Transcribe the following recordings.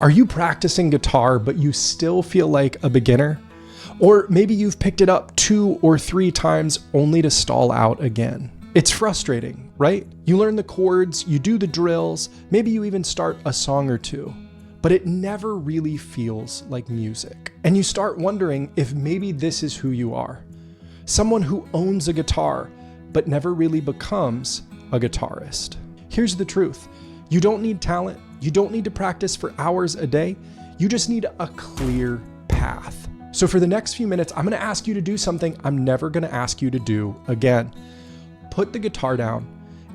Are you practicing guitar, but you still feel like a beginner? Or maybe you've picked it up 2 or 3 times only to stall out again. It's frustrating, right? You learn the chords, you do the drills, maybe you even start a song or two, but it never really feels like music. And you start wondering if maybe this is who you are. Someone who owns a guitar, but never really becomes a guitarist. Here's the truth. You don't need talent. You don't need to practice for hours a day. You just need a clear path. So for the next few minutes, I'm gonna ask you to do something I'm never gonna ask you to do again. Put the guitar down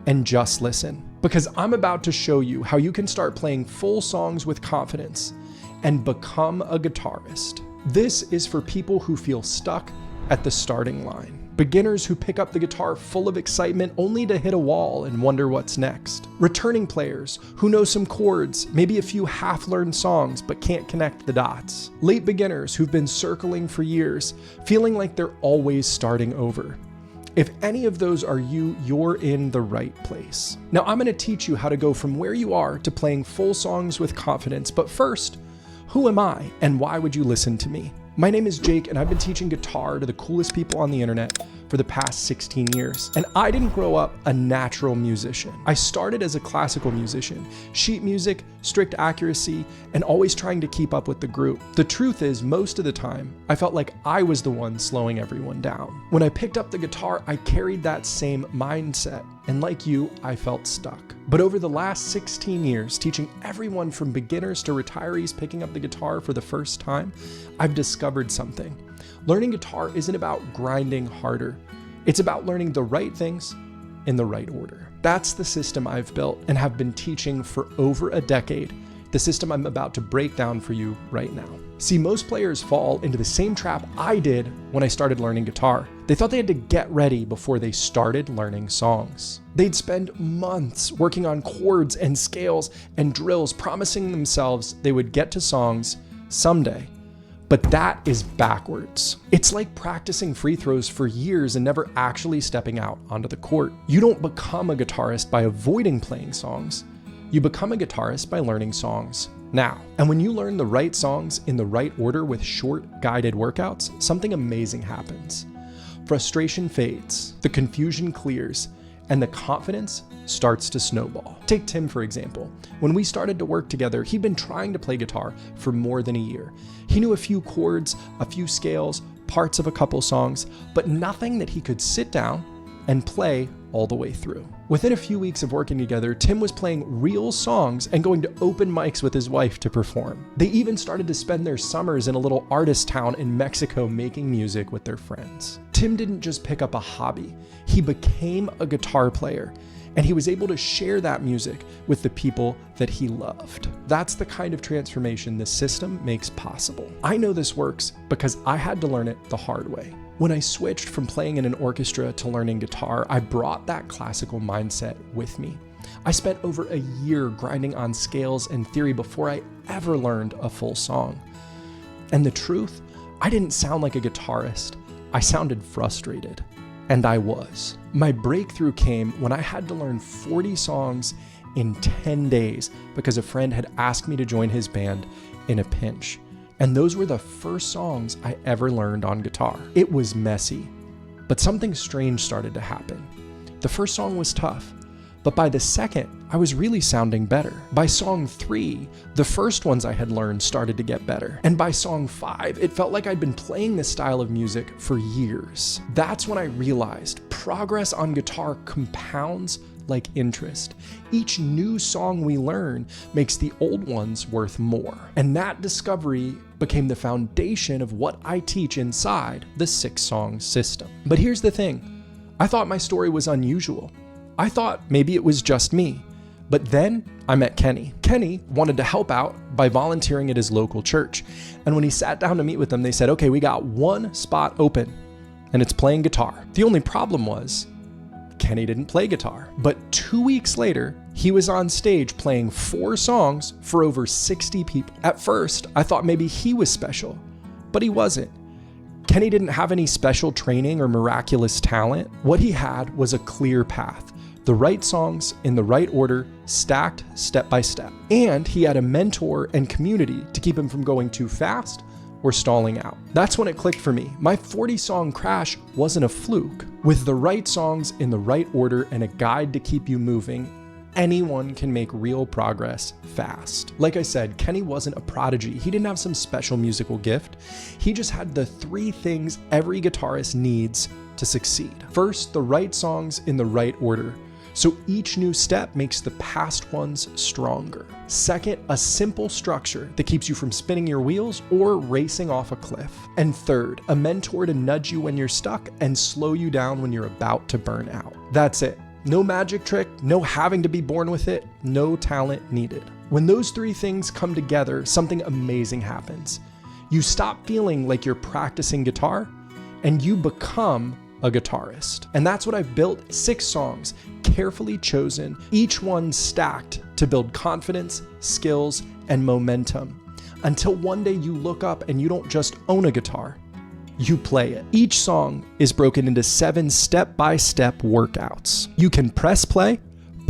and just listen, because I'm about to show you how you can start playing full songs with confidence and become a guitarist. This is for people who feel stuck at the starting line. Beginners who pick up the guitar full of excitement only to hit a wall and wonder what's next. Returning players who know some chords, maybe a few half-learned songs, but can't connect the dots. Late beginners who've been circling for years, feeling like they're always starting over. If any of those are you, you're in the right place. Now I'm gonna teach you how to go from where you are to playing full songs with confidence, but first, who am I and why would you listen to me? My name is Jake, and I've been teaching guitar to the coolest people on the internet for the past 16 years. And I didn't grow up a natural musician. I started as a classical musician, sheet music, strict accuracy, and always trying to keep up with the group. The truth is, most of the time, I felt like I was the one slowing everyone down. When I picked up the guitar, I carried that same mindset. And like you, I felt stuck. But over the last 16 years, teaching everyone from beginners to retirees picking up the guitar for the first time, I've discovered something. Learning guitar isn't about grinding harder. It's about learning the right things in the right order. That's the system I've built and have been teaching for over a decade. The system I'm about to break down for you right now. See, most players fall into the same trap I did when I started learning guitar. They thought they had to get ready before they started learning songs. They'd spend months working on chords and scales and drills, promising themselves they would get to songs someday. But that is backwards. It's like practicing free throws for years and never actually stepping out onto the court. You don't become a guitarist by avoiding playing songs. You become a guitarist by learning songs now. And when you learn the right songs in the right order with short, guided workouts, something amazing happens. Frustration fades, the confusion clears, and the confidence starts to snowball. Take Tim, for example. When we started to work together, he'd been trying to play guitar for more than a year. He knew a few chords, a few scales, parts of a couple songs, but nothing that he could sit down and play all the way through. Within a few weeks of working together, Tim was playing real songs and going to open mics with his wife to perform. They even started to spend their summers in a little artist town in Mexico making music with their friends. Tim didn't just pick up a hobby, he became a guitar player, and he was able to share that music with the people that he loved. That's the kind of transformation this system makes possible. I know this works because I had to learn it the hard way. When I switched from playing in an orchestra to learning guitar, I brought that classical mindset with me. I spent over a year grinding on scales and theory before I ever learned a full song. And the truth, I didn't sound like a guitarist. I sounded frustrated. And I was. My breakthrough came when I had to learn 40 songs in 10 days because a friend had asked me to join his band in a pinch. And those were the first songs I ever learned on guitar. It was messy, but something strange started to happen. The first song was tough, but by the second, I was really sounding better. By song 3, the first ones I had learned started to get better. And by song 5, it felt like I'd been playing this style of music for years. That's when I realized progress on guitar compounds like interest. Each new song we learn makes the old ones worth more. And that discovery became the foundation of what I teach inside the 6-song system. But here's the thing, I thought my story was unusual. I thought maybe it was just me. But then I met Kenny. Kenny wanted to help out by volunteering at his local church. And when he sat down to meet with them, they said, okay, we got one spot open and it's playing guitar. The only problem was Kenny didn't play guitar. But 2 weeks later, he was on stage playing 4 songs for over 60 people. At first, I thought maybe he was special, but he wasn't. Kenny didn't have any special training or miraculous talent. What he had was a clear path, the right songs in the right order, stacked step by step. And he had a mentor and community to keep him from going too fast or stalling out. That's when it clicked for me. My 40-song crash wasn't a fluke. With the right songs in the right order and a guide to keep you moving, anyone can make real progress fast. Like I said, Kenny wasn't a prodigy. He didn't have some special musical gift. He just had the 3 things every guitarist needs to succeed. First, the right songs in the right order, so each new step makes the past ones stronger. Second, a simple structure that keeps you from spinning your wheels or racing off a cliff. And third, a mentor to nudge you when you're stuck and slow you down when you're about to burn out. That's it. No magic trick, no having to be born with it, no talent needed. When those 3 things come together, something amazing happens. You stop feeling like you're practicing guitar and you become a guitarist. And that's what I've built: 6 songs, carefully chosen, each one stacked to build confidence, skills, and momentum, until one day you look up and you don't just own a guitar, you play it. Each song is broken into 7 step-by-step workouts. You can press play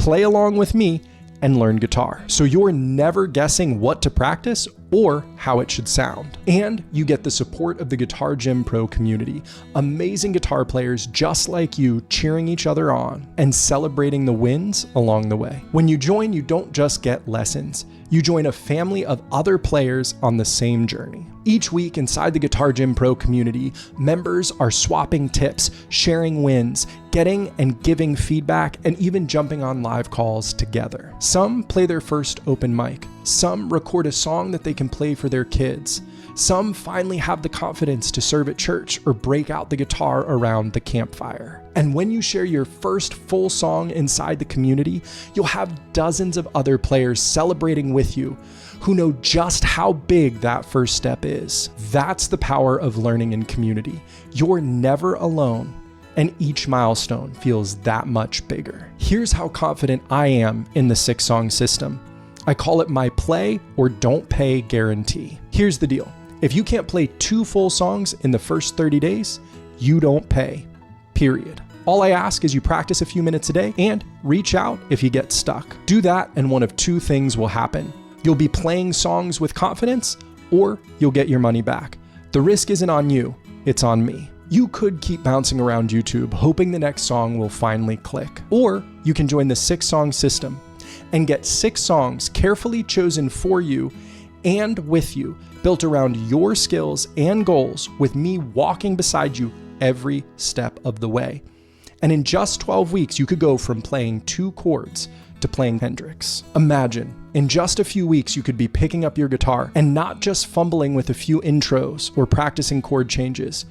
along with me, and learn guitar, so you're never guessing what to practice or how it should sound. And you get the support of the Guitar Gym Pro community, amazing guitar players just like you cheering each other on and celebrating the wins along the way. When you join, you don't just get lessons, you join a family of other players on the same journey. Each week inside the Guitar Gym Pro community, members are swapping tips, sharing wins, getting and giving feedback, and even jumping on live calls together. Some play their first open mic. Some record a song that they can play for their kids. Some finally have the confidence to serve at church or break out the guitar around the campfire. And when you share your first full song inside the community, you'll have dozens of other players celebrating with you who know just how big that first step is. That's the power of learning in community. You're never alone, and each milestone feels that much bigger. Here's how confident I am in the 6-song system. I call it my play or don't pay guarantee. Here's the deal. If you can't play 2 full songs in the first 30 days, you don't pay, period. All I ask is you practice a few minutes a day and reach out if you get stuck. Do that and one of 2 things will happen. You'll be playing songs with confidence, or you'll get your money back. The risk isn't on you, it's on me. You could keep bouncing around YouTube, hoping the next song will finally click. Or you can join the 6-song system and get 6 songs carefully chosen for you and with you, built around your skills and goals, with me walking beside you every step of the way. And in just 12 weeks, you could go from playing 2 chords to playing Hendrix. Imagine, in just a few weeks, you could be picking up your guitar and not just fumbling with a few intros or practicing chord changes,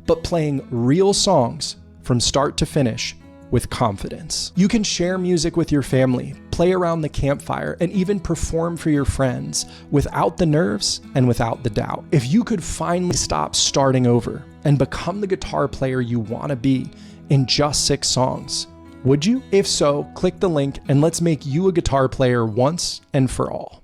but playing real songs from start to finish with confidence. You can share music with your family, play around the campfire, and even perform for your friends without the nerves and without the doubt. If you could finally stop starting over and become the guitar player you want to be in just 6 songs, would you? If so, click the link and let's make you a guitar player once and for all.